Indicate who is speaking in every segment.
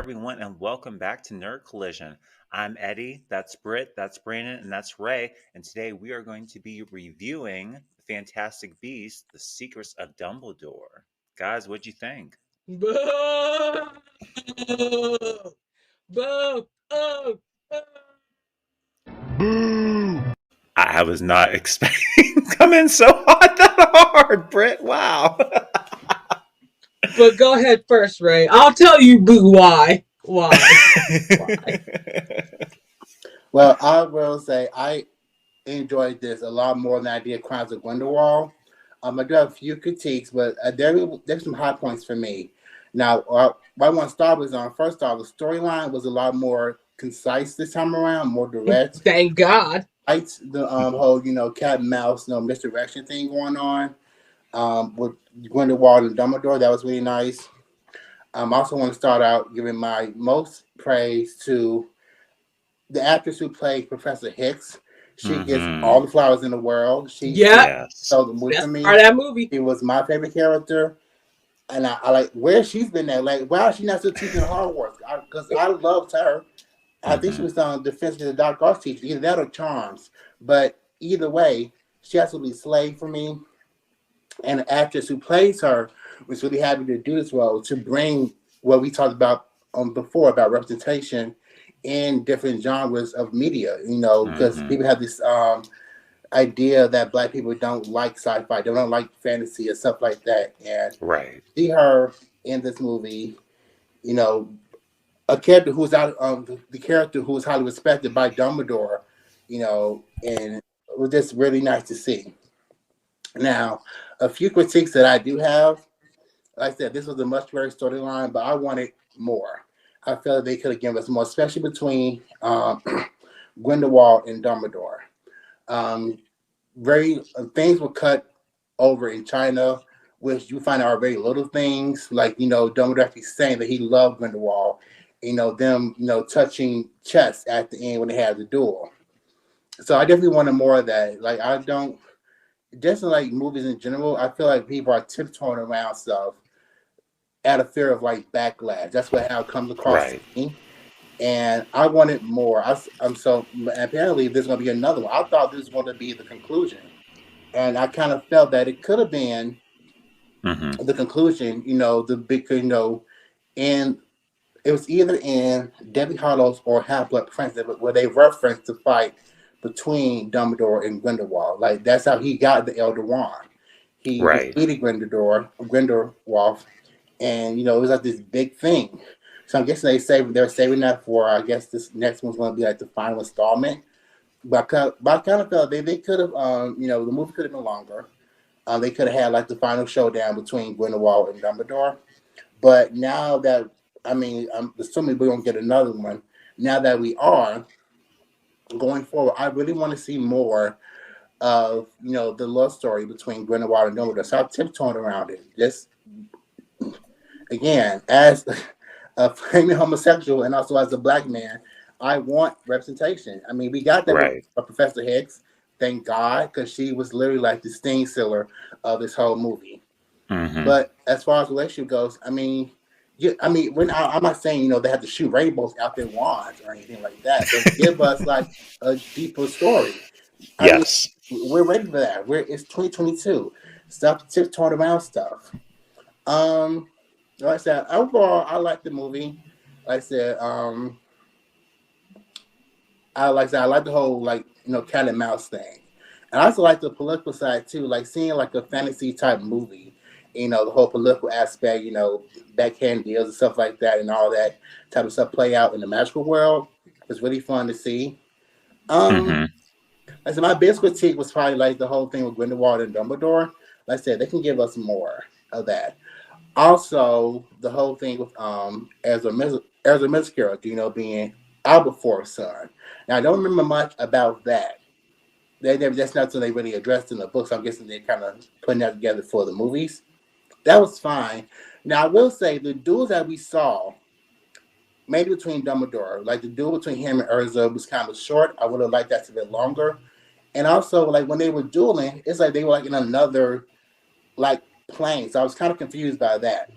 Speaker 1: everyone, and welcome back to Nerd Collision. I'm Eddie, that's Britt, that's Brandon, and that's Ray, and today we are going to be reviewing The Fantastic Beasts, The Secrets of Dumbledore. Guys, what'd you think?
Speaker 2: Boo! Boo! Oh!
Speaker 1: I was not expecting come in so hot that hard, Britt. Wow.
Speaker 2: But go ahead first, Ray. I'll tell you, Boo, why. Why?
Speaker 3: Well, I will say I enjoyed this a lot more than I did Crimes of Grindelwald. I do have a few critiques, but there's some high points for me. Now, what I want to start with on first off, the storyline was a lot more concise this time around, more direct.
Speaker 2: Thank God.
Speaker 3: Liked the whole cat and mouse misdirection thing going on with Grindelwald and Dumbledore. That was really nice. I also want to start out giving my most praise to the actress who played Professor Hicks. She gets all the flowers in the world. She
Speaker 2: Yeah.
Speaker 3: sold the movie
Speaker 2: Best
Speaker 3: for me.
Speaker 2: part of that movie.
Speaker 3: She was my favorite character, and I like where she's been at. Like, why is she not still teaching Hogwarts? Because I loved her. I think she was on Defense of the Dark Arts teacher, either that or Charms. But either way, she absolutely slayed for me. And the actress who plays her was really happy to do this role to bring what we talked about before about representation in different genres of media. Because people have this idea that Black people don't like sci-fi, they don't like fantasy and stuff like that. And
Speaker 1: Right.
Speaker 3: see her in this movie, a character who's out, the character who was highly respected by Dumbledore, and it was just really nice to see. Now, a few critiques that I do have. Like I said, this was a much better storyline, but I wanted more. I felt they could have given us more, especially between Grindelwald and Dumbledore. Very things were cut over in China, which you find out are very little things. Like Dumbledore actually saying that he loved Grindelwald. Them touching chest at the end when they had the duel. So I definitely wanted more of that. Like I don't. Just like movies in general, I feel like people are tiptoeing around stuff out of fear of like backlash. That's how it comes across to me. And I wanted more. I'm so apparently there's going to be another one. I thought this was going to be the conclusion, and I kind of felt that it could have been the conclusion. The big, and it was either in Debbie Hollows or Half Blood Prince where they referenced the fight between Dumbledore and Grindelwald. Like that's how he got the Elder Wand. He defeated Grindelwald, and it was like this big thing. So I'm guessing they're saving that for I guess this next one's going to be like the final installment. But I kind of felt they could have the movie could have been longer. They could have had like the final showdown between Grindelwald and Dumbledore. But now that I'm assuming we're going to get another one. Now that we are going forward, I really want to see more of the love story between Grindelwald and Dumbledore. So I'm tiptoeing around it. Just again, as a flaming homosexual and also as a Black man, I want representation. I mean, we got that with Professor Hicks, thank God, because she was literally like the sting sealer of this whole movie. But as far as relationship goes, I'm not saying they have to shoot rainbows out their wands or anything like that. But give us like a deeper story.
Speaker 1: Yes,
Speaker 3: we're ready for that. It's 2022. Stop tiptoeing around stuff. Like I said, overall, I like the movie. Like I said, I like the whole cat and mouse thing, and I also like the political side too. Like seeing like a fantasy type movie. The whole political aspect, backhand deals and stuff like that, and all that type of stuff play out in the magical world. It's really fun to see. Like I said, my biggest critique was probably like the whole thing with Grindelwald and Dumbledore. Like I said, they can give us more of that. Also, the whole thing with Ezra Miller's character, being Albafor's son. Now, I don't remember much about that. That's not something they really addressed in the books. I'm guessing they're kind of putting that together for the movies. That was fine. Now, I will say the duels that we saw, maybe between Dumbledore, like the duel between him and Urza was kind of short. I would have liked that to be longer. And also, like when they were dueling, it's like they were like in another like plane. So I was kind of confused by that.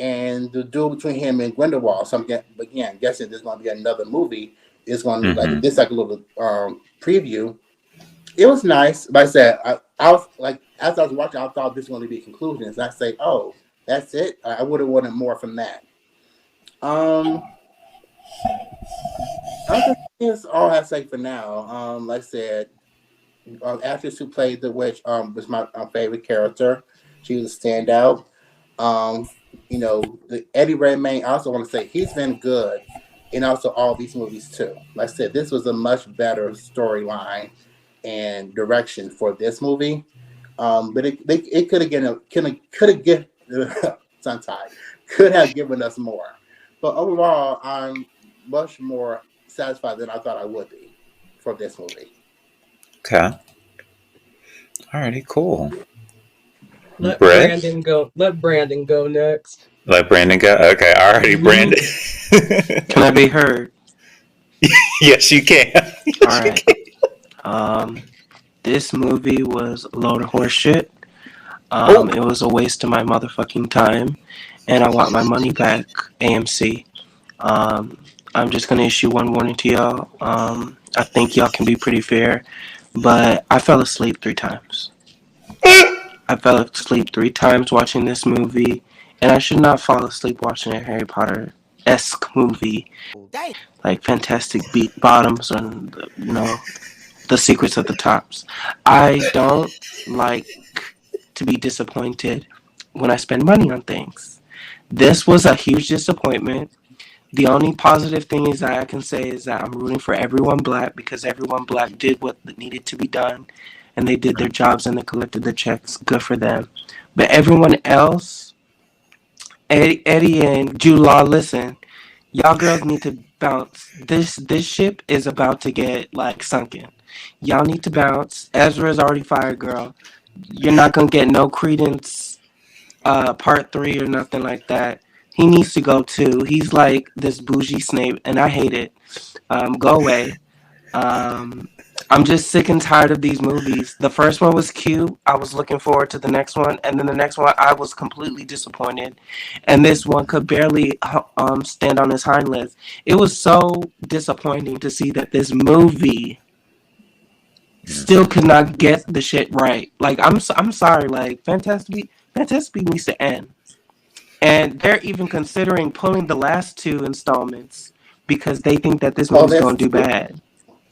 Speaker 3: and the duel between him and Grindelwald. So I'm guessing there's going to be another movie. It's going to
Speaker 1: Mm-hmm.
Speaker 3: like this like a little preview. It was nice. Like I said, I was like as I was watching, I thought this was going to be conclusions. And I say, oh, that's it. I would have wanted more from that. I think that's all I say for now. Like I said, actress who played the witch was my favorite character. She was a standout. Um, the Eddie Redmayne. I also want to say he's been good in also all these movies too. Like I said, this was a much better storyline and direction for this movie. But it could have given sometime could have given us more. But overall, I'm much more satisfied than I thought I would be for this movie.
Speaker 1: Okay. Alrighty, cool.
Speaker 2: Let
Speaker 1: Britt?
Speaker 2: Brandon go. Let Brandon go next.
Speaker 1: Let Brandon go? Okay, alrighty, Brandon.
Speaker 4: Can I be heard?
Speaker 1: Yes, you can.
Speaker 4: All right. This movie was a load of horse shit. It was a waste of my motherfucking time, and I want my money back, AMC. I'm just gonna issue one warning to y'all. I think y'all can be pretty fair, but I fell asleep 3 times. I fell asleep 3 times watching this movie, and I should not fall asleep watching a Harry Potter-esque movie like Fantastic Bottoms and the Secrets of the Tops. I don't like to be disappointed when I spend money on things. This was a huge disappointment. The only positive thing is that I can say is that I'm rooting for everyone black because everyone black did what needed to be done and they did their jobs and they collected their checks. Good for them. But everyone else, Eddie and Jude Law, listen, y'all girls need to bounce. This ship is about to get like sunken. Y'all need to bounce. Ezra's already fired, girl. You're not gonna get no Credence part 3 or nothing like that. He needs to go too. He's like this bougie Snape, and I hate it. Go away. I'm just sick and tired of these movies. The first one was cute. I was looking forward to the next one, and then the next one I was completely disappointed. And this one could barely stand on his hind legs. It was so disappointing to see that this movie still could not get the shit right. Like I'm sorry. Like Fantastic needs to end. And they're even considering pulling the last 2 installments because they think that this movie's going to do bad.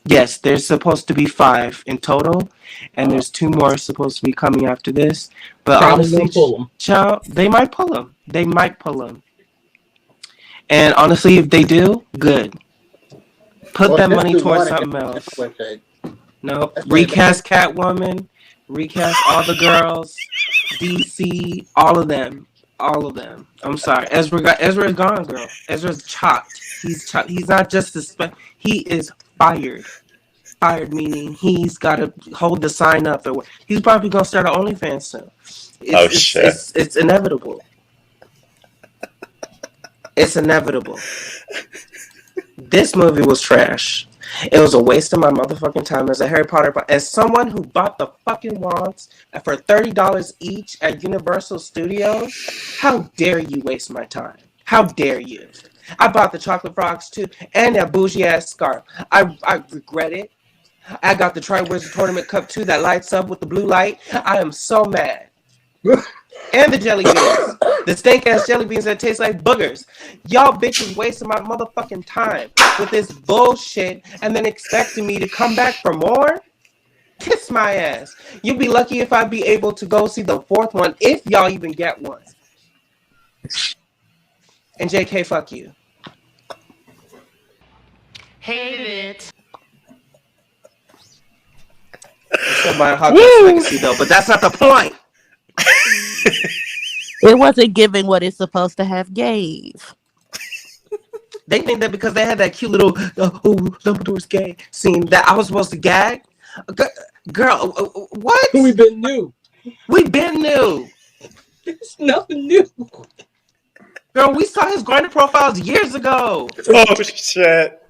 Speaker 4: Yes, there's supposed to be 5 in total, and there's 2 more supposed to be coming after this. But honestly, child, they might pull them. They might pull them. And honestly, if they do, good. Put that money towards something else. No, recast Catwoman, recast all the girls, DC, all of them. I'm sorry. Ezra's gone, girl. Ezra's chopped. He's chopped. He's not just he is fired. Fired meaning he's got to hold the sign up. He's probably gonna start an OnlyFans soon. It's inevitable. It's inevitable. This movie was trash. It was a waste of my motherfucking time as a Harry Potter. As someone who bought the fucking wands for $30 each at Universal Studios, how dare you waste my time? How dare you? I bought the chocolate frogs too, and that bougie ass scarf. I regret it. I got the Triwizard Tournament Cup too that lights up with the blue light. I am so mad. And the jelly beans. The stank ass jelly beans that taste like boogers. Y'all bitches wasting my motherfucking time with this bullshit and then expecting me to come back for more? Kiss my ass. You'd be lucky if I'd be able to go see the 4th one if y'all even get one. And JK, fuck you.
Speaker 5: Hate it.
Speaker 4: Still buying Hogwarts Legacy though, but that's not the point.
Speaker 5: It wasn't giving what it's supposed to have gave.
Speaker 4: They think that because they had that cute little Dumbledore's gay scene that I was supposed to gag. Girl, what?
Speaker 2: We've been new. It's nothing new.
Speaker 4: Girl, we saw his Grindr profiles years ago.
Speaker 1: Oh shit.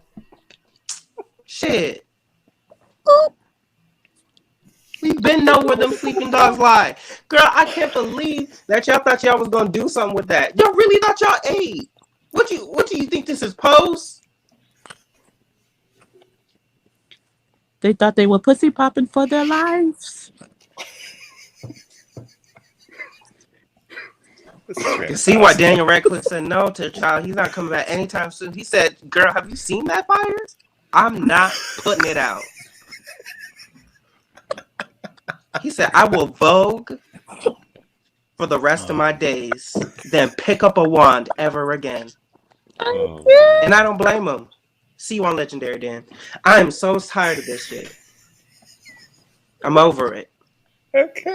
Speaker 4: Shit. been know where them sleeping dogs lie. Girl, I can't believe that y'all thought y'all was gonna do something with that. Y'all really thought y'all ate. What do you think this is Pose?
Speaker 5: They thought they were pussy popping for their lives.
Speaker 4: You see why Daniel Radcliffe said no to the child. He's not coming back anytime soon. He said, girl, have you seen that fire? I'm not putting it out. He said, I will Vogue for the rest of my days, then pick up a wand ever again.
Speaker 1: Oh.
Speaker 4: And I don't blame him. See you on Legendary, Dan. I am so tired of this shit. I'm over it.
Speaker 1: Okay.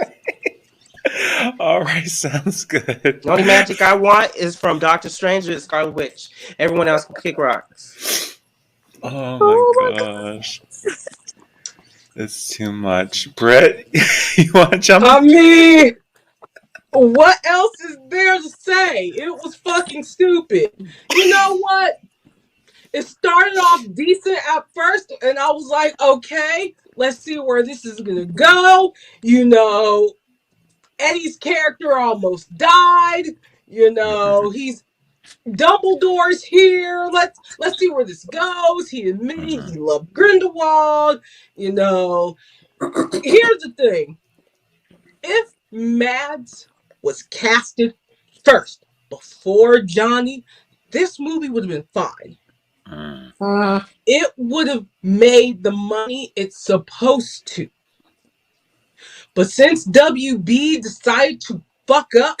Speaker 1: All right, sounds good.
Speaker 4: The only magic I want is from Doctor Strange and Scarlet Witch. Everyone else can kick rocks.
Speaker 1: Oh my gosh. It's too much. Britt, you want to jump
Speaker 2: I
Speaker 1: in?
Speaker 2: mean, what else is there to say? It was fucking stupid. You know what? It started off decent at first, and I was like, okay, let's see where this is gonna go. You know, Eddie's character almost died. You know, he's Dumbledore's here. Let's see where this goes. He admitted he loved Grindelwald. You know, here's the thing. If Mads was casted first before Johnny, this movie would have been fine. It would have made the money it's supposed to. But since WB decided to fuck up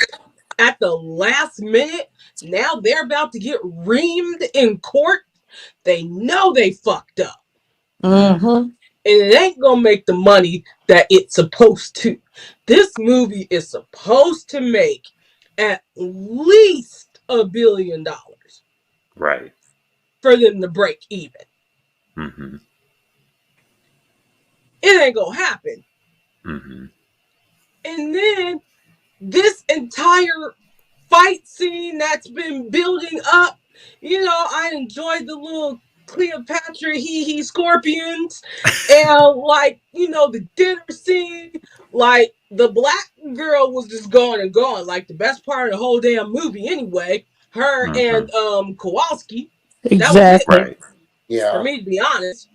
Speaker 2: at the last minute, now they're about to get reamed in court. They know they fucked up.
Speaker 5: Mm-hmm.
Speaker 2: And it ain't gonna make the money that it's supposed to. This movie is supposed to make at least $1 billion.
Speaker 1: Right.
Speaker 2: For them to break even.
Speaker 1: Mm-hmm.
Speaker 2: It ain't gonna happen.
Speaker 1: Mm-hmm.
Speaker 2: And then this entire fight scene that's been building up, you know, I enjoyed the little Cleopatra he scorpions and like, you know, the dinner scene, like the black girl was just going and going, like the best part of the whole damn movie anyway. Her and Kowalski. That was it.
Speaker 5: Exactly.
Speaker 1: Right.
Speaker 3: Yeah.
Speaker 2: For me, to be honest,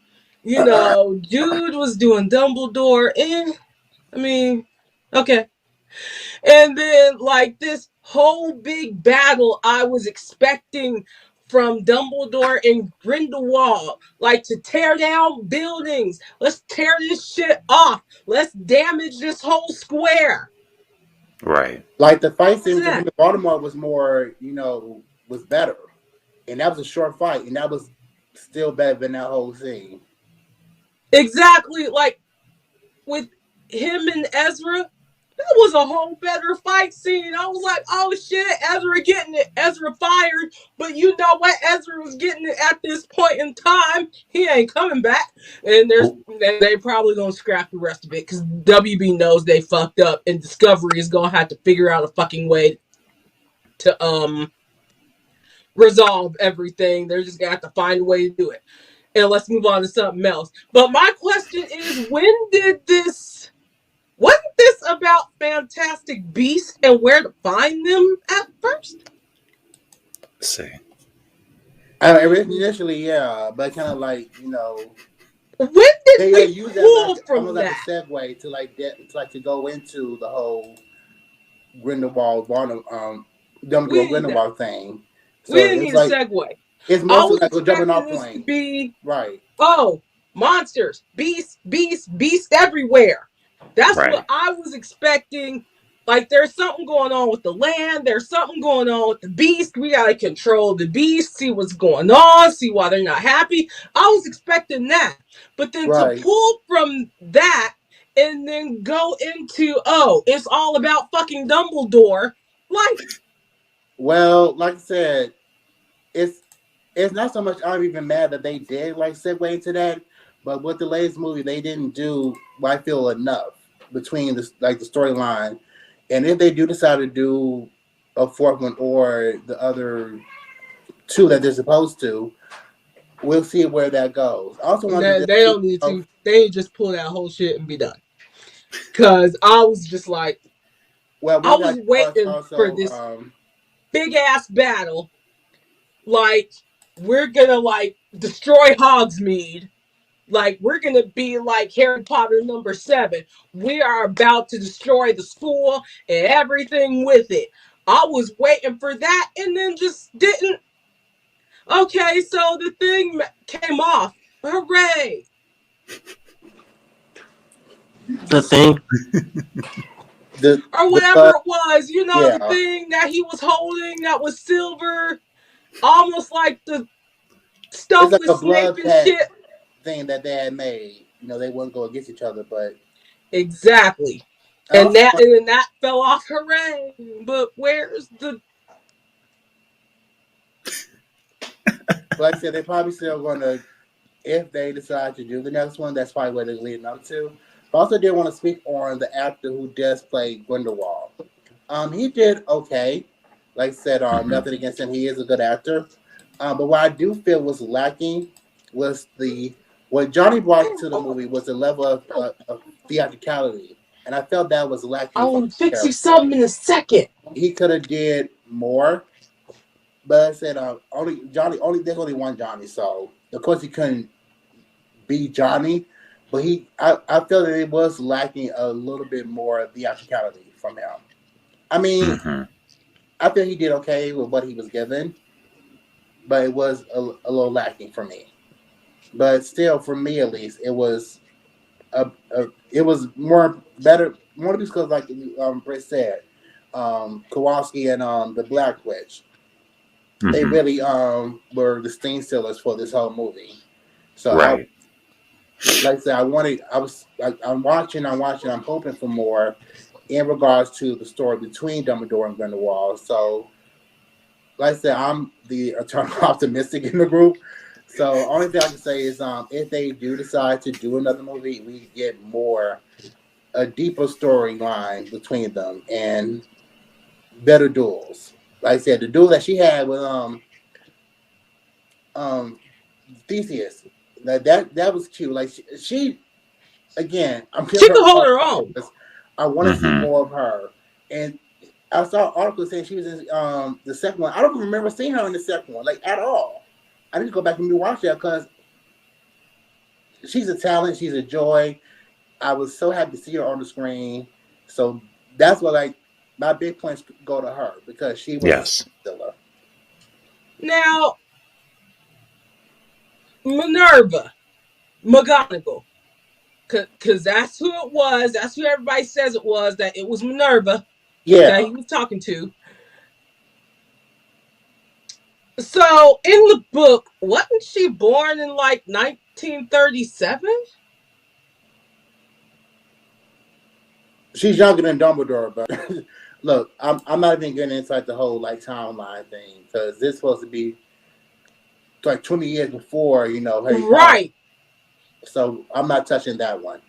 Speaker 2: you know, dude was doing Dumbledore, and I mean, okay. And then, like, this whole big battle I was expecting from Dumbledore and Grindelwald, like to tear down buildings. Let's tear this shit off. Let's damage this whole square.
Speaker 1: Right.
Speaker 3: Like the fight scene between him and Baltimore was more, you know, was better. And that was a short fight, and that was still better than that whole scene.
Speaker 2: Exactly, like with him and Ezra, that was a whole better fight scene. I was like, oh shit, Ezra getting it. Ezra fired. But you know what? Ezra was getting it at this point in time. He ain't coming back. And they probably gonna scrap the rest of it because WB knows they fucked up and Discovery is gonna have to figure out a fucking way to resolve everything. They're just gonna have to find a way to do it. And let's move on to something else. But my question is, when did this... Wasn't this about Fantastic Beasts and where to find them at first?
Speaker 1: Let's see.
Speaker 3: Initially, yeah, but kind of like, you know,
Speaker 2: when did they
Speaker 3: use
Speaker 2: pull
Speaker 3: that
Speaker 2: from
Speaker 3: like
Speaker 2: that?
Speaker 3: a segue to go into the whole Grindelwald, Dumbledore Grindelwald thing. So
Speaker 2: we didn't need
Speaker 3: like,
Speaker 2: a segue.
Speaker 3: It's mostly like a jumping off plane.
Speaker 2: To be,
Speaker 3: right.
Speaker 2: Oh, monsters, beasts everywhere. That's
Speaker 1: right.
Speaker 2: what I was expecting. Like, there's something going on with the land. There's something going on with the beast. We gotta control the beast, see what's going on, see why they're not happy. I was expecting that. But then to pull from that and then go into, oh, it's all about fucking Dumbledore. Like,
Speaker 3: well, like I said, it's not so much I'm even mad that they did like segue into that, but with the latest movie, they didn't do what I feel enough between the storyline. And if they do decide to do a fourth one or the other two that they're supposed to, we'll see where that goes. I also want
Speaker 2: they don't need to. They just pull that whole shit and be done. Cause I was just like,
Speaker 3: Well,
Speaker 2: I
Speaker 3: one thing I
Speaker 2: was
Speaker 3: can
Speaker 2: waiting for
Speaker 3: also,
Speaker 2: this big ass battle. Like, we're gonna like destroy Hogsmeade. Like, we're gonna be like Harry Potter number 7. We are about to destroy the school and everything with it. I was waiting for that and then just didn't. Okay, so the thing came off. Hooray!
Speaker 4: The thing,
Speaker 2: Or
Speaker 3: the
Speaker 2: whatever
Speaker 3: blood.
Speaker 2: it was, the
Speaker 3: Yeah,
Speaker 2: thing that he was holding that was silver, almost like the
Speaker 3: it's
Speaker 2: stuff
Speaker 3: like
Speaker 2: with
Speaker 3: a
Speaker 2: Snape
Speaker 3: blood
Speaker 2: and
Speaker 3: pact
Speaker 2: shit.
Speaker 3: thing that they had made. They wouldn't go against each other, but
Speaker 2: Exactly.
Speaker 3: I
Speaker 2: And
Speaker 3: also
Speaker 2: that
Speaker 3: want,
Speaker 2: and then that fell off. Hooray! But where's the
Speaker 3: like I said, they're probably still going to, if they decide to do the next one, that's probably what they're leading up to. But I also did want to speak on the actor who does play Grindelwald. He did okay. Like I said,
Speaker 1: Hmm.
Speaker 3: nothing against him. He is a good actor. But what I do feel was lacking was the what Johnny brought to the movie was the level of theatricality, and I felt that was
Speaker 2: I
Speaker 3: lacking from
Speaker 2: will
Speaker 3: the
Speaker 2: fix you
Speaker 3: character.
Speaker 2: something in a second.
Speaker 3: He could have did more, but I said only Johnny. Only there's only one Johnny, so of course he couldn't be Johnny. But I felt that it was lacking a little bit more theatricality from him. I mean,
Speaker 1: Hmm.
Speaker 3: I feel he did okay with what he was given, but it was a little lacking for me. But still, for me at least, it was more better more because like Britt said, Kowalski and the Black Witch, they
Speaker 1: Hmm.
Speaker 3: really were the scene stealers for this whole movie. So I
Speaker 1: Right.
Speaker 3: like I said, I'm watching, I'm hoping for more in regards to the story between Dumbledore and Grindelwald. So like I said, I'm the eternal optimistic in the group. So only thing I can say is, if they do decide to do another movie, we get a deeper storyline between them and better duels. Like I said, the duel that she had with um Theseus, that was cute. Like she again, I'm giving
Speaker 2: She
Speaker 3: her
Speaker 2: could hold
Speaker 3: all
Speaker 2: her
Speaker 3: credit
Speaker 2: own.
Speaker 3: because I want to see
Speaker 1: Hmm.
Speaker 3: more of her. And I saw articles saying she was in the second one. I don't remember seeing her in the second one, like at all. I need to go back and rewatch that because she's a talent, she's a joy. I was so happy to see her on the screen. So that's what like my big points go to her because she was a
Speaker 1: Yes.
Speaker 3: stiller.
Speaker 2: Now, Minerva, McGonagall, because that's who it was. That's who everybody says it was. That it was Minerva that
Speaker 3: Yeah,
Speaker 2: he was talking to. So in the book, wasn't she born in like 1937?
Speaker 3: she's younger than Dumbledore, but look, I'm not even getting into like the whole like timeline thing because this is supposed to be like 20 years before Harry Potter.
Speaker 2: Right.
Speaker 3: So I'm not touching that one.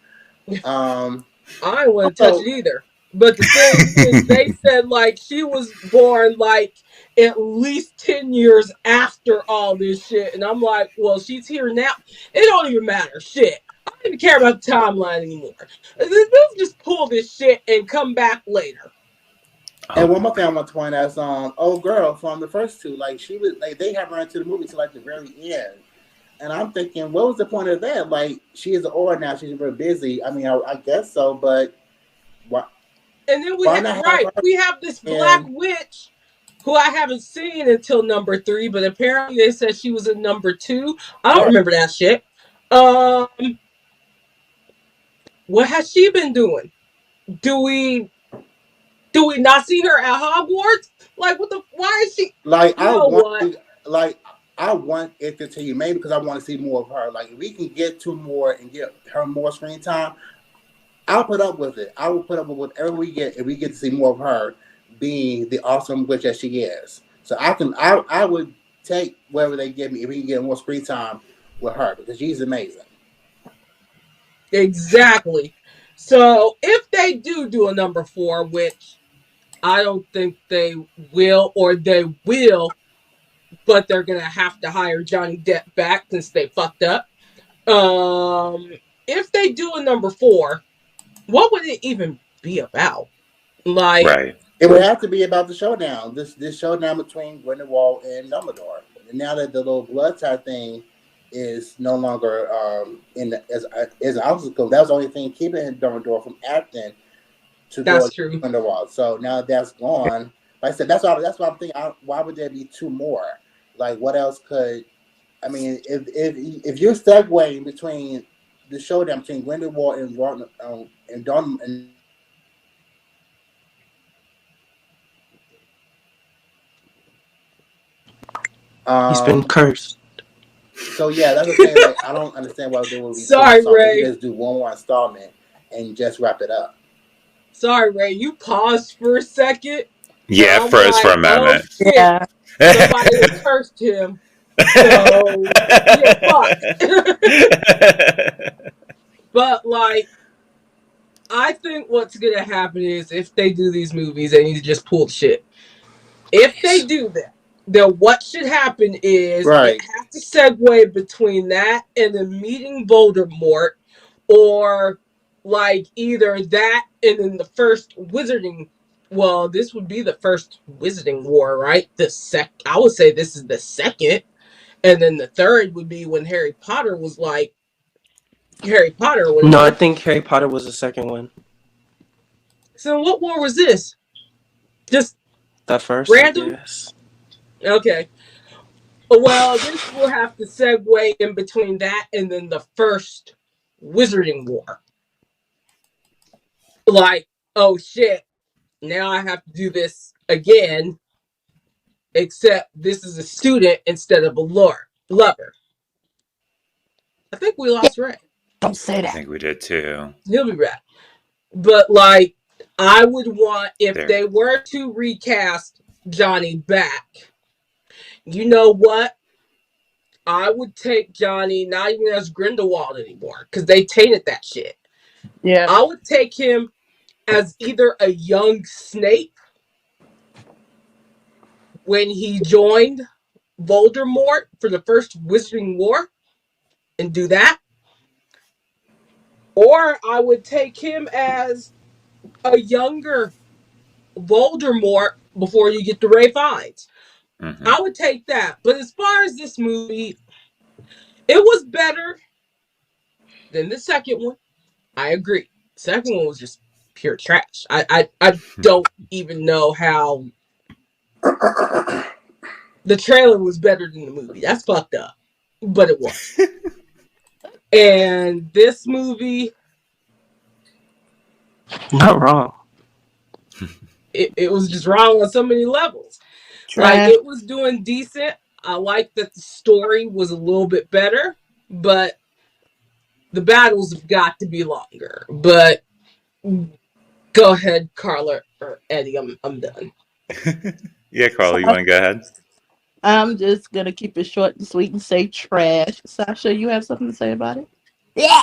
Speaker 3: Um,
Speaker 2: I don't want to touch it
Speaker 3: also,
Speaker 2: either. But the thing is, they said like she was born like at least 10 years after all this shit. And I'm like, well, she's here now. It don't even matter. Shit. I don't even care about the timeline anymore. Let's just pull this shit and come back later.
Speaker 3: and
Speaker 1: Oh,
Speaker 3: one more thing I want to point out is old girl from the first two, like she was like they have her into the movie to like the very end. And I'm thinking, what was the point of that? Like, she is an aura now. She's very busy. I mean, I guess so, but why?
Speaker 2: And then
Speaker 3: Why not have her?
Speaker 2: we have this black
Speaker 3: And
Speaker 2: witch who I haven't seen until number 3, but apparently they said she was in number 2. I don't
Speaker 3: right,
Speaker 2: remember that shit. Um, what has she been doing? Do we not see her at Hogwarts? Like what the why is she
Speaker 3: like
Speaker 2: you know what?
Speaker 3: like I want it to continue. Maybe because I want to see more of her. Like, if we can get to more and get her more screen time, I'll put up with it. I will put up with whatever we get if we get to see more of her being the awesome witch that she is. So I would take whatever they give me if we can get more screen time with her because she's amazing.
Speaker 2: Exactly. So if they do a number 4, which I don't think they will, or they will, but they're gonna have to hire Johnny Depp back since they fucked up. If they do a number 4, what would it even be about? Like,
Speaker 1: Right.
Speaker 3: It would have to be about the showdown. This showdown between Grindelwald and Dumbledore. And now that the little blood type thing is no longer in the, as an obstacle, that was the only thing keeping Dumbledore from acting to go
Speaker 2: that's
Speaker 3: against
Speaker 2: true.
Speaker 3: Grindelwald. So now that that's gone, like I said, that's why I'm thinking. Why would there be two more? Like, what else could? I mean, if you're segueing between the showdown between Grindelwald and Dumbledore, and Dumbledore is the one who's
Speaker 4: He's been cursed.
Speaker 3: So yeah, that's the thing. Like, I don't understand why there would be two
Speaker 2: Sorry,
Speaker 3: installments. They could
Speaker 2: Ray.
Speaker 3: just do one more installment and just wrap it up.
Speaker 2: Sorry, Ray. You paused for a second, and
Speaker 1: Yeah, it
Speaker 2: I'm
Speaker 1: froze for
Speaker 2: like,
Speaker 1: a
Speaker 2: oh
Speaker 1: moment.
Speaker 2: shit,
Speaker 5: Yeah.
Speaker 2: somebody has cursed him. So you're fucked. But like, I think what's gonna happen is if they do these movies, they need to just pull the shit. If they
Speaker 4: Please.
Speaker 2: do that, then what should happen is it
Speaker 3: Right.
Speaker 2: has to segue between that and the meeting Voldemort, or like either that and then the first wizarding. Well, this would be the first wizarding war, right? I would say this is the second, and then the third would be when Harry Potter was like Harry Potter or
Speaker 4: No, I
Speaker 2: whatever.
Speaker 4: think Harry Potter was the second one.
Speaker 2: So what war was this? Just
Speaker 4: That first, I
Speaker 2: random?
Speaker 4: guess.
Speaker 2: Okay. Well, this will have to segue in between that and then the first Wizarding War. Like, oh shit, now I have to do this again, except this is a student instead of a lover. I think we
Speaker 5: Yeah.
Speaker 2: lost Ray.
Speaker 5: Don't say
Speaker 1: I
Speaker 5: that.
Speaker 1: think we did too.
Speaker 2: He'll be back. But like, I would want, if
Speaker 1: There.
Speaker 2: they were to recast Johnny back, you know what? I would take Johnny not even as Grindelwald anymore because they tainted that shit.
Speaker 5: Yeah.
Speaker 2: I would take him as either a young Snape when he joined Voldemort for the first Wizarding War and do that, or I would take him as a younger Voldemort before you get to Ray Fiennes.
Speaker 1: Hmm.
Speaker 2: I would take that. But as far as this movie, it was better than the second one. I agree. The second one was just pure trash. I don't even know how the trailer was better than the movie. That's fucked up. But it was. And this movie,
Speaker 4: Not wrong.
Speaker 2: it was just wrong on so many levels. Like,
Speaker 5: Trash.
Speaker 2: it was doing decent. I like that the story was a little bit better, but the battles have got to be longer. But go ahead, Carla or Eddie. I'm done.
Speaker 1: Yeah, Carla, you want to go ahead?
Speaker 5: I'm just gonna keep it short and sweet and say trash. Sasha, you have something to say about it? Yeah.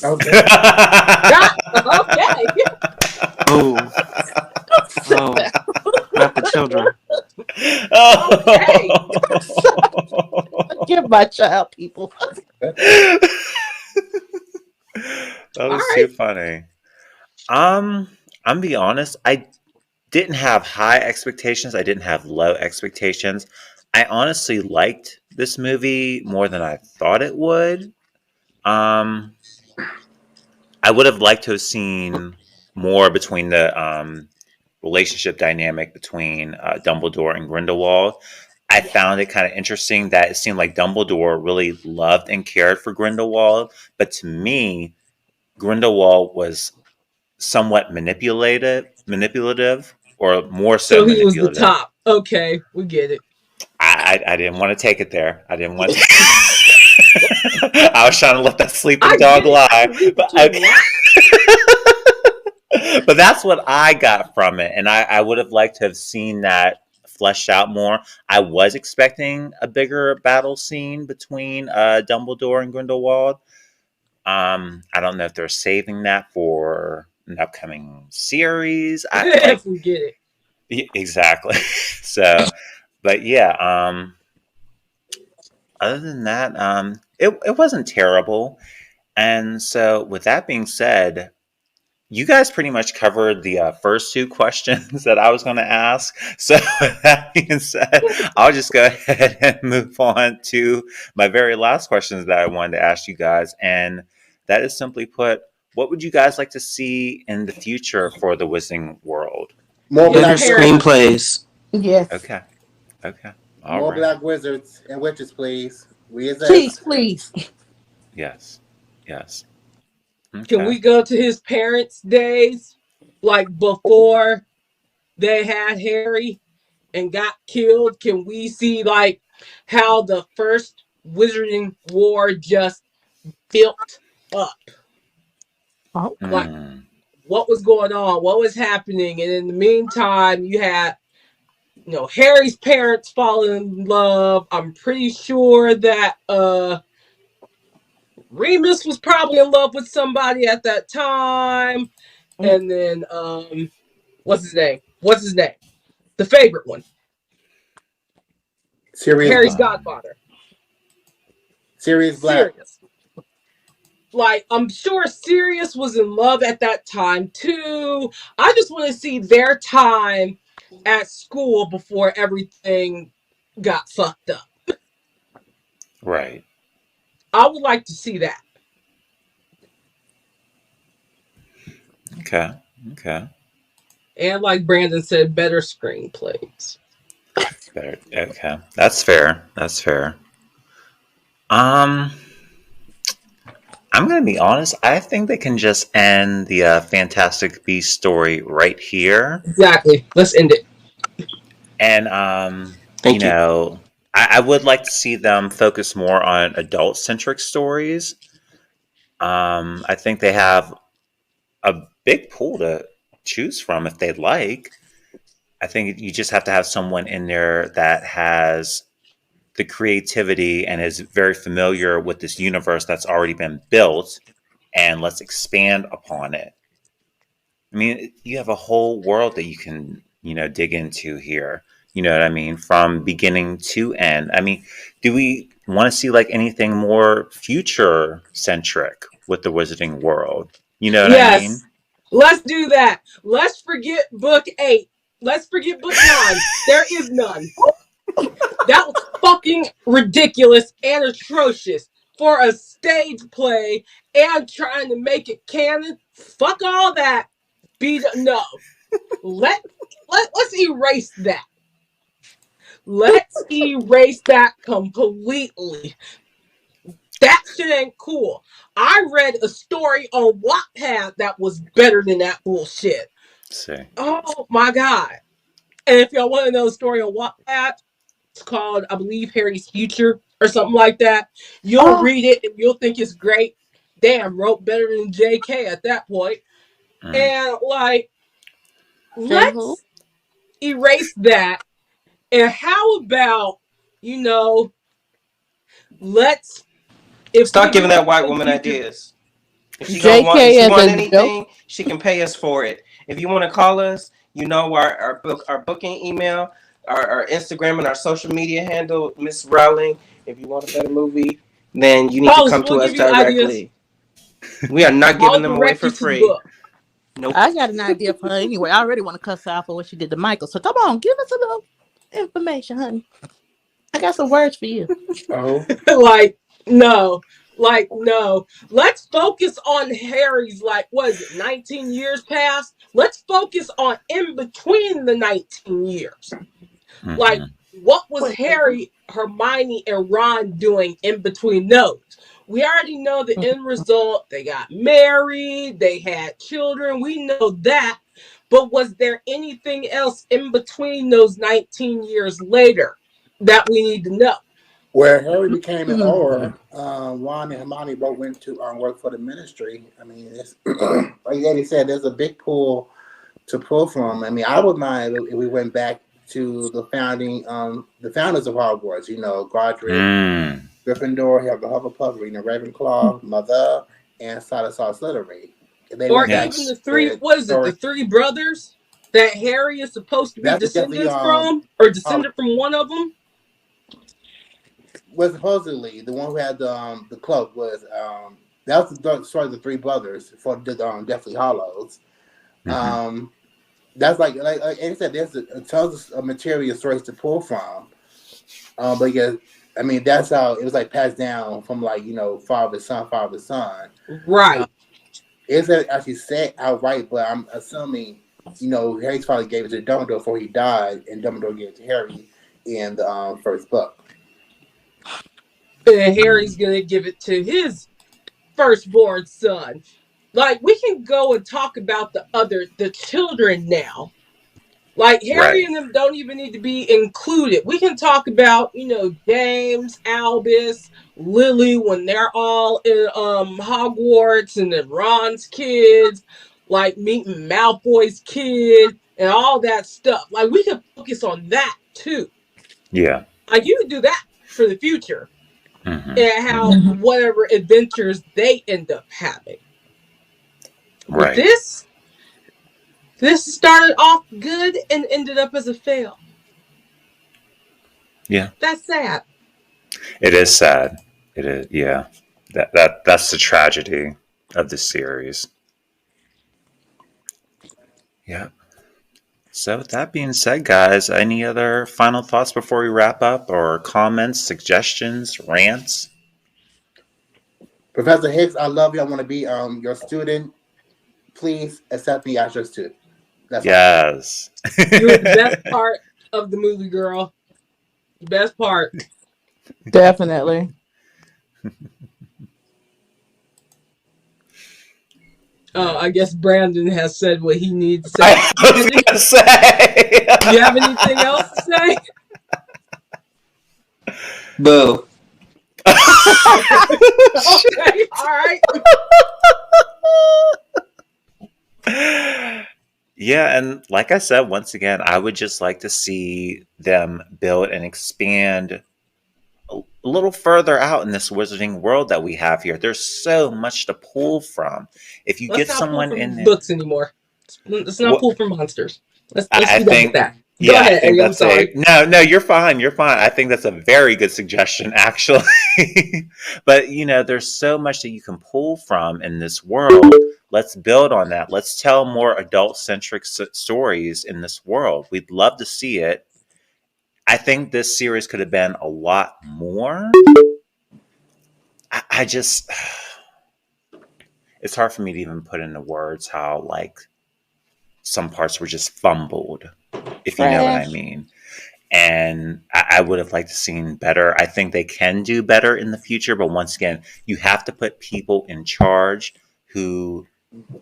Speaker 3: Okay.
Speaker 2: Ah, okay.
Speaker 4: Oh, oh, not the children.
Speaker 2: Okay.
Speaker 5: Give my child people.
Speaker 1: That
Speaker 2: All
Speaker 1: was too
Speaker 2: right.
Speaker 1: funny. I'm gonna be honest. I didn't have high expectations. I didn't have low expectations. I honestly liked this movie more than I thought it would. Um, I would have liked to have seen more between the relationship dynamic between Dumbledore and Grindelwald. I found it kind of interesting that it seemed like Dumbledore really loved and cared for Grindelwald, but to me, Grindelwald was somewhat manipulative, or more so
Speaker 2: So he was the
Speaker 1: manipulative.
Speaker 2: top. Okay, we get it.
Speaker 1: I didn't want to take it there. I didn't want to. I was trying to let that sleeping
Speaker 2: I
Speaker 1: dog
Speaker 2: get it. I
Speaker 1: lie,
Speaker 2: can read
Speaker 1: but
Speaker 2: between the lines.
Speaker 1: but that's what I got from it, and I would have liked to have seen that fleshed out more. I was expecting a bigger battle scene between Dumbledore and Grindelwald. I don't know if they're saving that for an upcoming series. I like
Speaker 2: If we get it.
Speaker 1: exactly. So, but yeah. Other than that, it wasn't terrible. And so, with that being said, you guys pretty much covered the first two questions that I was going to ask. So, with that being said, I'll just go ahead and move on to my very last questions that I wanted to ask you guys. And that is simply put, what would you guys like to see in the future for the Wizarding World?
Speaker 3: More
Speaker 1: You
Speaker 4: Better
Speaker 3: black
Speaker 1: know,
Speaker 3: wizards.
Speaker 2: Parents.
Speaker 4: screenplays.
Speaker 5: Yes.
Speaker 1: okay, okay, all
Speaker 3: More
Speaker 1: right.
Speaker 3: black wizards and witches, please. We
Speaker 5: Please,
Speaker 3: exist.
Speaker 5: please.
Speaker 1: Yes, yes.
Speaker 2: Can
Speaker 1: Okay.
Speaker 2: we go to his parents' days? Like before they had Harry and got killed? Can we see like how the first Wizarding War just built up?
Speaker 5: Oh,
Speaker 2: Like
Speaker 1: Hmm.
Speaker 2: what was going on? What was happening? And in the meantime, you had Harry's parents fall in love. I'm pretty sure that Remus was probably in love with somebody at that time.
Speaker 5: mm,
Speaker 2: And then what's his name? What's his name? The favorite one.
Speaker 3: Sirius,
Speaker 2: Harry's
Speaker 1: Um.
Speaker 2: godfather.
Speaker 3: Sirius Black.
Speaker 2: Sirius. Like, I'm sure Sirius was in love at that time too. I just want to see their time at school before everything got fucked up.
Speaker 1: Right.
Speaker 2: I would like to see that.
Speaker 1: Okay. Okay.
Speaker 2: And like Brandon said, better screenplays.
Speaker 1: Better. Okay. That's fair. That's fair. Um. I'm gonna be honest. I think they can just end the Fantastic Beast story right here,
Speaker 2: Exactly. Let's end it.
Speaker 1: and
Speaker 4: Thank you.
Speaker 1: I would like to see them focus more on adult-centric stories. I think they have a big pool to choose from if they'd like. I think you just have to have someone in there that has the creativity and is very familiar with this universe that's already been built, and let's expand upon it. I mean, you have a whole world that you can, dig into here. You know what I mean? From beginning to end. I mean, do we want to see like anything more future centric with the Wizarding World? You know what I mean?
Speaker 2: Yes. Let's do that. Let's forget book 8. Let's forget book 9. There is none. That was fucking ridiculous and atrocious for a stage play and trying to make it canon. Fuck all that. No. Let let's erase that. Let's erase that completely. That shit ain't cool. I read a story on Wattpad that was better than that bullshit.
Speaker 1: Let's see.
Speaker 2: Oh my god. And if y'all want to know the story on Wattpad, it's called, I believe, Harry's Future or something like that. You'll
Speaker 5: oh,
Speaker 2: read it and you'll think it's great. Damn, wrote better than JK at that point.
Speaker 1: Mm,
Speaker 2: And like,
Speaker 5: say who?
Speaker 2: let's erase that. And how about, you know, let's, if we
Speaker 4: Stop
Speaker 2: do
Speaker 4: giving that
Speaker 2: have
Speaker 4: white
Speaker 2: some
Speaker 4: woman
Speaker 2: future,
Speaker 4: ideas. If
Speaker 5: JK
Speaker 4: she
Speaker 5: as
Speaker 4: want
Speaker 5: a joke.
Speaker 4: anything, she can pay us for it. If you want to call us, our booking email, our Instagram and our social media handle, Miss Rowling. If you want a better movie, then you need to
Speaker 2: call us,
Speaker 4: come
Speaker 2: we'll
Speaker 4: to us
Speaker 2: give you ideas.
Speaker 4: directly. We are not giving
Speaker 2: I'll
Speaker 4: them away
Speaker 2: direct
Speaker 4: for
Speaker 2: you to the
Speaker 4: free.
Speaker 2: book.
Speaker 4: Nope.
Speaker 5: I got an idea for her anyway. I already want to cuss her out for what she did to Michael. So come on, give us a little information, honey. I got some words for you.
Speaker 3: Oh,
Speaker 2: Like, no. Like, no. Let's focus on Harry's, like, what is it, 19 years past? Let's focus on in between the 19 years. Like,
Speaker 1: hmm
Speaker 2: what was
Speaker 5: Wait.
Speaker 2: Harry, Hermione, and Ron doing in between those? We already know the end result. They got married, they had children. We know that. But was there anything else in between those 19 years later that we need to know?
Speaker 3: where Harry became an
Speaker 5: Mm.
Speaker 3: aura, Ron and Hermione both went to work for the ministry. I mean, it's, like Eddie said, there's a big pool to pull from. I mean, I would mind if we went back to the founders of Hogwarts. You know, Godric,
Speaker 1: Mm.
Speaker 3: Gryffindor, you have the Hufflepuff, Ravenclaw, Mother, and Salazar Slytherin. If they
Speaker 2: Or
Speaker 3: went back
Speaker 2: even
Speaker 1: Yes.
Speaker 2: the three,
Speaker 3: to
Speaker 2: what is it, the
Speaker 3: story,
Speaker 2: three brothers that Harry is supposed to be
Speaker 3: that was definitely
Speaker 2: descendants from, or
Speaker 3: uh,
Speaker 2: descended from one of them?
Speaker 3: was supposedly the one who had the cloak was That was the story of the three brothers for the Deathly Hollows.
Speaker 1: Mm-hmm.
Speaker 3: That's like I said, there's a tons of material stories to pull from. But yeah, I mean that's how it was like passed down from like father to son, father to son. Uh,
Speaker 2: Right.
Speaker 3: it's actually said outright, but I'm assuming Harry's father gave it to Dumbledore before he died, and Dumbledore gave it to Harry in the first book.
Speaker 2: And Harry's gonna give it to his firstborn son. Like, we can go and talk about the children now. Like, Harry
Speaker 1: Right.
Speaker 2: and them don't even need to be included. We can talk about, James, Albus, Lily when they're all in Hogwarts, and then Ron's kids, like meeting Malfoy's kid and all that stuff. Like, we can focus on that too.
Speaker 1: Yeah.
Speaker 2: Like, you can do that for the future
Speaker 1: Mm-hmm.
Speaker 2: and how
Speaker 1: Mm-hmm.
Speaker 2: whatever adventures they end up having. With
Speaker 1: Right.
Speaker 2: this started off good and ended up as a fail.
Speaker 1: Yeah.
Speaker 2: That's sad.
Speaker 1: It is sad. It is. Yeah. That's the tragedy of the series. Yeah. So, with that being said, guys, any other final thoughts before we wrap up, or comments, suggestions, rants?
Speaker 3: Professor Hicks, I love you. I want to be your student. Please accept me as your student. That's
Speaker 1: yes.
Speaker 2: You were the best part of the movie, girl. The best part.
Speaker 5: Definitely.
Speaker 2: I guess Brandon has said what he needs to say.
Speaker 1: I was gonna say.
Speaker 2: Do you have anything else to say?
Speaker 4: Boo.
Speaker 2: Okay, all right.
Speaker 1: Yeah, and like I said, once again, I would just like to see them build and expand a little further out in this wizarding world that we have here. There's so much to pull from. If you
Speaker 2: Let's
Speaker 1: get
Speaker 2: not pull
Speaker 1: someone
Speaker 2: from
Speaker 1: in there,
Speaker 2: books anymore. Let's not pull from monsters. Let's be done with
Speaker 1: think,
Speaker 2: that. Go
Speaker 1: yeah, I
Speaker 2: ahead,
Speaker 1: think
Speaker 2: Eddie. I'm
Speaker 1: that's
Speaker 2: sorry.
Speaker 1: no, you're fine. You're fine. I think that's a very good suggestion, actually. But, there's so much that you can pull from in this world. Let's build on that. Let's tell more adult-centric stories in this world. We'd love to see it. I think this series could have been a lot more. I just, it's hard for me to even put into words how, like, some parts were just fumbled, if you know what I
Speaker 5: Trash.
Speaker 1: mean. And I would have liked to seen better. I think they can do better in the future, but once again, you have to put people in charge who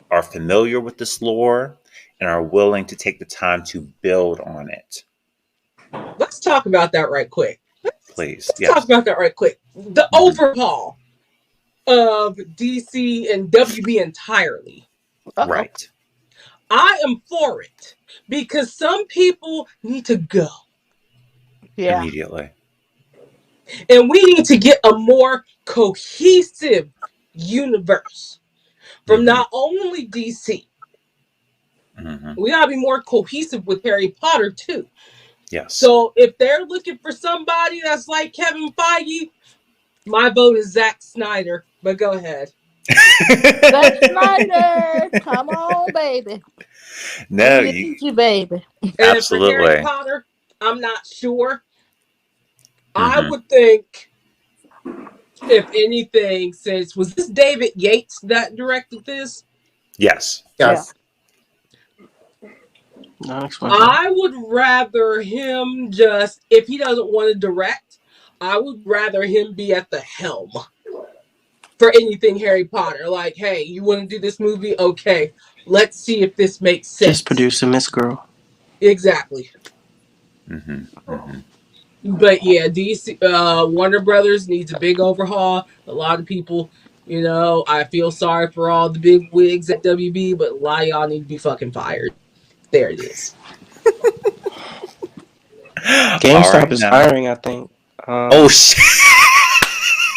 Speaker 1: are familiar with this lore and are willing to take the time to build on it.
Speaker 2: Let's talk about that right quick.
Speaker 1: Please.
Speaker 2: Let's
Speaker 1: Yes.
Speaker 2: talk about that right quick. The overhaul of DC and WB entirely.
Speaker 5: Uh-oh.
Speaker 1: Right.
Speaker 2: I am for it because some people need to go.
Speaker 5: Yeah.
Speaker 1: Immediately.
Speaker 2: And we need to get a more cohesive universe from not only DC.
Speaker 1: Mm-hmm.
Speaker 2: We gotta be more cohesive with Harry Potter too.
Speaker 1: Yes.
Speaker 2: So if they're looking for somebody that's like Kevin Feige, my vote is Zack Snyder. But go ahead.
Speaker 5: Zack Snyder, come on, baby.
Speaker 1: No,
Speaker 5: We need you, baby.
Speaker 2: And
Speaker 1: absolutely.
Speaker 2: for Harry Potter, I'm not sure. I
Speaker 1: Mm-hmm.
Speaker 2: would think, if anything, was this David Yates that directed this?
Speaker 1: Yes.
Speaker 3: Yes.
Speaker 2: I would rather him just, if he doesn't want to direct, I would rather him be at the helm for anything Harry Potter. Like, hey, you want to do this movie? Okay, let's see if this makes sense.
Speaker 4: Just produce a Miss Girl.
Speaker 2: Exactly.
Speaker 1: Mm-hmm. Mm-hmm.
Speaker 2: But yeah, DC, Warner Brothers needs a big overhaul. A lot of people, I feel sorry for all the big wigs at WB, but a lot of y'all need to be fucking fired. There it is.
Speaker 4: GameStop is hiring, I think.
Speaker 1: Oh shit!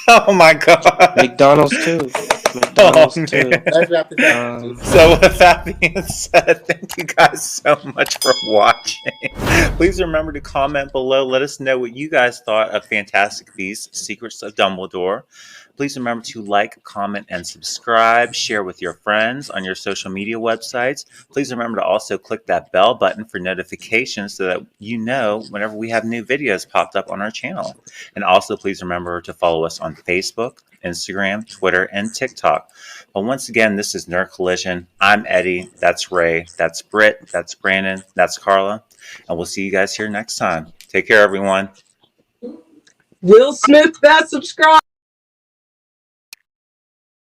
Speaker 1: Oh my god!
Speaker 4: McDonald's too. McDonald's too.
Speaker 3: Let's wrap this up.
Speaker 1: So with that being said, thank you guys so much for watching. Please remember to comment below. Let us know what you guys thought of Fantastic Beasts: Secrets of Dumbledore. Please remember to like, comment, and subscribe. Share with your friends on your social media websites. Please remember to also click that bell button for notifications so that you know whenever we have new videos popped up on our channel. And also, please remember to follow us on Facebook, Instagram, Twitter, and TikTok. But once again, this is Nerd Collision. I'm Eddie. That's Ray. That's Britt. That's Brandon. That's Carla. And we'll see you guys here next time. Take care, everyone.
Speaker 2: Will Smith, that subscribe.